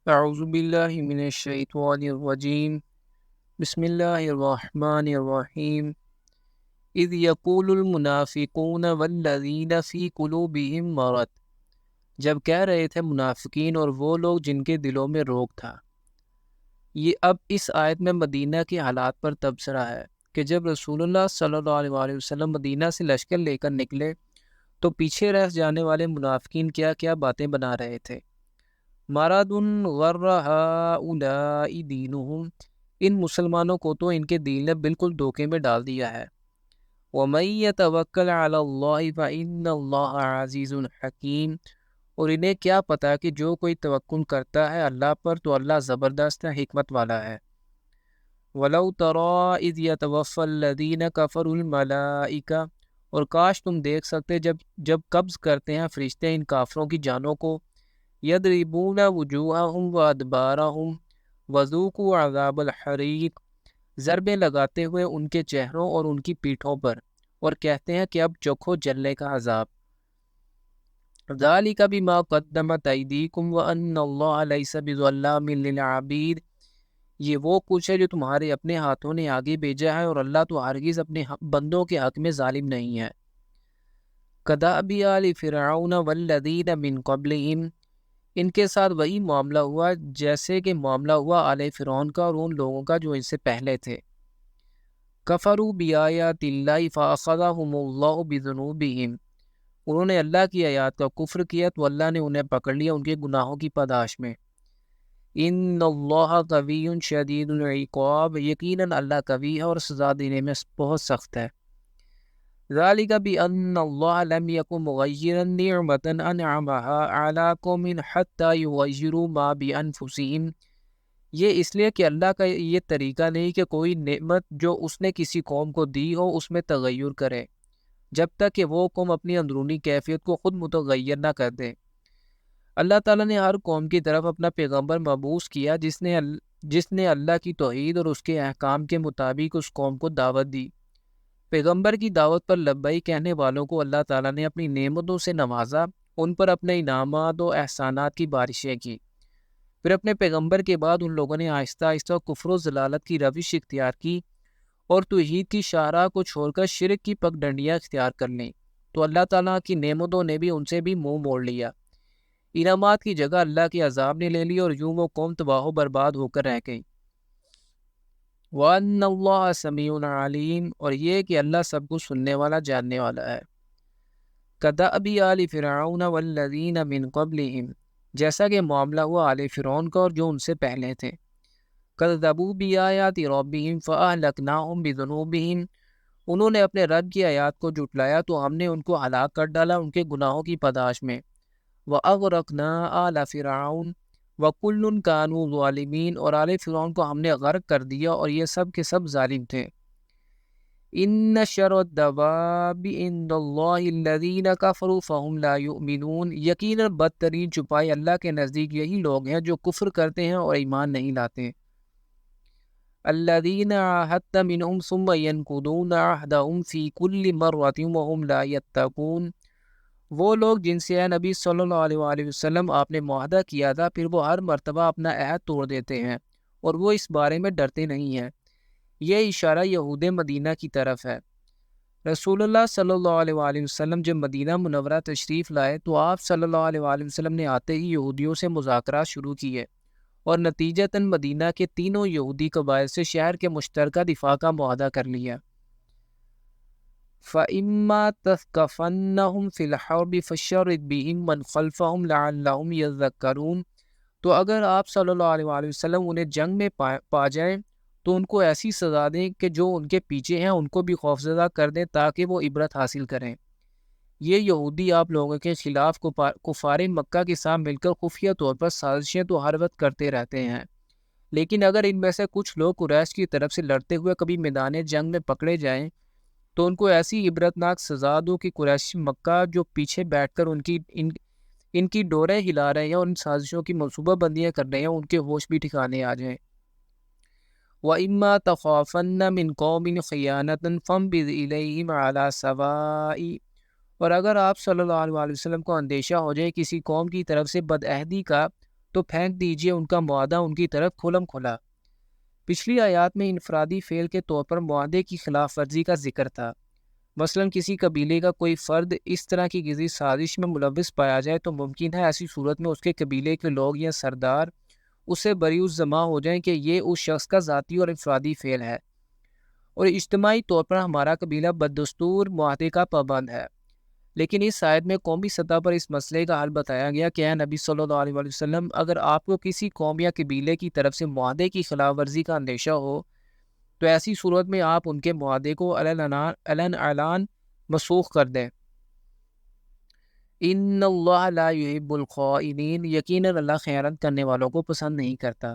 اعوذ باللہ من الشیطان الرجیم بسم اللہ الرحمن الرحیم اذ یقول المنافقون والذین فی قلوبہم مرض، جب کہہ رہے تھے منافقین اور وہ لوگ جن کے دلوں میں روگ تھا۔ یہ اب اس آیت میں مدینہ کے حالات پر تبصرہ ہے کہ جب رسول اللہ صلی اللہ علیہ وآلہ وسلم مدینہ سے لشکر لے کر نکلے تو پیچھے رہ جانے والے منافقین کیا کیا باتیں بنا رہے تھے۔ مرض غر ہؤلاء دینہم، ان مسلمانوں کو تو ان کے دین نے بالکل دھوکے میں ڈال دیا ہے۔ وَمَن يَتَوَكَّلْ عَلَى اللَّهِ فَإِنَّ اللَّهَ عَزِيزٌ حَكِيمٌ، اور انہیں کیا پتا کہ جو کوئی توکل کرتا ہے اللہ پر تو اللہ زبردست ہے، حکمت والا ہے۔ وَلَوْ تَرَىٰ إِذْ يَتَوَفَّى الَّذِينَ كَفَرُوا الْمَلَائِكَةَ، اور کاش تم دیکھ سکتے جب قبض کرتے ہیں فرشتے ان کافروں کی جانوں کو، یضربون وجوہہم وادبارہم وذوقوا عذاب الحریق، ضربیں لگاتے ہوئے ان کے چہروں اور ان کی پیٹھوں پر، اور کہتے ہیں کہ اب چکھو جلنے کا عذاب۔ ذالک بما قدمت ایدیکم وان اللہ لیس بظلام للعبید، یہ وہ کچھ ہے جو تمہارے اپنے ہاتھوں نے آگے بھیجا ہے، اور اللہ تو ہرگز اپنے بندوں کے حق میں ظالم نہیں ہے۔ کدأب آل فرعون والذین من قبلہم، ان کے ساتھ وہی معاملہ ہوا جیسے کہ معاملہ ہوا آل فرعون کا اور ان لوگوں کا جو ان سے پہلے تھے۔ کفروا بآیات اللہ فأخذہم اللہ بذنوبہم، انہوں نے اللہ کی آیات کا کفر کیا تو اللہ نے انہیں پکڑ لیا ان کے گناہوں کی پاداش میں۔ ان اللہ قوی شدید العقاب، یقیناً اللہ قوی ہے اور سزا دینے میں بہت سخت ہے۔ ذالک بأن اللہ لم یکن مغیرا نعمۃ انعمها علی قوم حتی یغیروا ما بانفسہم، یہ اس لیے کہ اللہ کا یہ طریقہ نہیں کہ کوئی نعمت جو اس نے کسی قوم کو دی ہو اس میں تغیر کرے جب تک کہ وہ قوم اپنی اندرونی کیفیت کو خود متغیر نہ کر دے۔ اللہ تعالیٰ نے ہر قوم کی طرف اپنا پیغمبر مبعوث کیا جس نے اللہ کی توحید اور اس کے احکام کے مطابق اس قوم کو دعوت دی۔ پیغمبر کی دعوت پر لبیک کہنے والوں کو اللہ تعالیٰ نے اپنی نعمتوں سے نوازا، ان پر اپنے انعامات و احسانات کی بارشیں کی۔ پھر اپنے پیغمبر کے بعد ان لوگوں نے آہستہ آہستہ کفر و ضلالت کی روش اختیار کی اور توحید کی شاہراہ کو چھوڑ کر شرک کی پگڈنڈیاں اختیار کر لیں، تو اللہ تعالیٰ کی نعمتوں نے بھی ان سے بھی منہ موڑ لیا۔ انعامات کی جگہ اللہ کے عذاب نے لے لی اور یوں وہ قوم تباہ و برباد ہو کر رہ گئی۔ وَأَنَّ اللَّهَ سَمِيعٌ عَلِيمٌ، اور یہ کہ اللہ سب کو سننے والا جاننے والا ہے۔ کدأب آل فرعون والذین من قبلہم، جیسا کہ معاملہ ہوا آل فرعون کا اور جو ان سے پہلے تھے۔ کذبوا بآیات ربہم فأہلکناہم بذنوبہم، انہوں نے اپنے رب کی آیات کو جھٹلایا تو ہم نے ان کو ہلاک کر ڈالا ان کے گناہوں کی پاداش میں۔ وَأَغْرَقْنَا آلَ فِرْعَوْنَ وَكُلٌّ كَانُوا ظَالِمِينَ، اور آل فرعون کو ہم نے غرق کر دیا اور یہ سب کے سب ظالم تھے۔ إِنَّ شَرَّ الدَّوَابِّ عِندَ اللَّهِ الَّذِينَ كَفَرُوا فَهُمْ لَا يُؤْمِنُونَ، یقیناً بدترین چپائے اللہ کے نزدیک یہی لوگ ہیں جو کفر کرتے ہیں اور ایمان نہیں لاتے۔ الَّذِينَ عَاهَدتَّ مِنْهُمْ ثُمَّ يَنْقُضُونَ عَهْدَهُمْ فِي كُلِّ مَرَّةٍ وَهُمْ لَا يَتَّقُونَ، وہ لوگ جن سے اے نبی صلی اللہ علیہ وآلہ وسلم آپ نے معاہدہ کیا تھا پھر وہ ہر مرتبہ اپنا عہد توڑ دیتے ہیں اور وہ اس بارے میں ڈرتے نہیں ہیں۔ یہ اشارہ یہود مدینہ کی طرف ہے۔ رسول اللہ صلی اللہ علیہ وآلہ وسلم جب مدینہ منورہ تشریف لائے تو آپ صلی اللہ علیہ وآلہ وسلم نے آتے ہی یہودیوں سے مذاکرات شروع کیے اور نتیجتاً مدینہ کے تینوں یہودی قبائل سے شہر کے مشترکہ دفاع کا معاہدہ کر لیا۔ فَإِمَّا تَثْقَفَنَّهُمْ فِي الْحَرْبِ فَشَرِّدْ بِهِمْ مَنْ خَلْفَهُمْ لَعَلَّهُمْ يَذَّكَّرُونَ، تو اگر آپ صلی اللہ علیہ وآلہ وسلم انہیں جنگ میں پا جائیں تو ان کو ایسی سزا دیں کہ جو ان کے پیچھے ہیں ان کو بھی خوفزدہ کر دیں تاکہ وہ عبرت حاصل کریں۔ یہ یہودی آپ لوگوں کے خلاف کفار مکہ کے ساتھ مل کر خفیہ طور پر سازشیں تو ہر وقت کرتے رہتے ہیں، لیکن اگر ان میں سے کچھ لوگ قریش کی طرف سے لڑتے ہوئے کبھی میدان جنگ میں پکڑے جائیں تو ان کو ایسی عبرتناک سزا دو کہ قریش مکہ جو پیچھے بیٹھ کر ان کی ڈوریں ہلا رہے ہیں اور ان سازشوں کی منصوبہ بندیاں کر رہے ہیں ان کے ہوش بھی ٹھکانے آ جائیں۔ وَإِمَّا تَخَافَنَّ مِنْ قَوْمٍ خِيَانَةً فَانبِذْ إِلَيْهِمْ عَلَى سَوَاءٍ، اور اگر آپ صلی اللہ علیہ وسلم کو اندیشہ ہو جائے کسی قوم کی طرف سے بدعہدی کا تو پھینک دیجئے ان کا معاہدہ ان کی طرف کھلم کھلا۔ پچھلی آیات میں انفرادی فعل کے طور پر معاہدے کی خلاف ورزی کا ذکر تھا۔ مثلاً کسی قبیلے کا کوئی فرد اس طرح کی کسی سازش میں ملوث پایا جائے تو ممکن ہے ایسی صورت میں اس کے قبیلے کے لوگ یا سردار اس سے بری الزما ہو جائیں کہ یہ اس شخص کا ذاتی اور انفرادی فعل ہے اور اجتماعی طور پر ہمارا قبیلہ بدستور معاہدے کا پابند ہے۔ لیکن اس آیت میں قومی سطح پر اس مسئلے کا حل بتایا گیا کہ اے نبی صلی اللہ علیہ وسلم، اگر آپ کو کسی قوم یا قبیلے کی طرف سے معاہدے کی خلاف ورزی کا اندیشہ ہو تو ایسی صورت میں آپ ان کے معاہدے کو علن اعلان مسوخ کر دیں۔ ان اللہ لا یحب الخائنین، یقیناً اللہ خیانت کرنے والوں کو پسند نہیں کرتا۔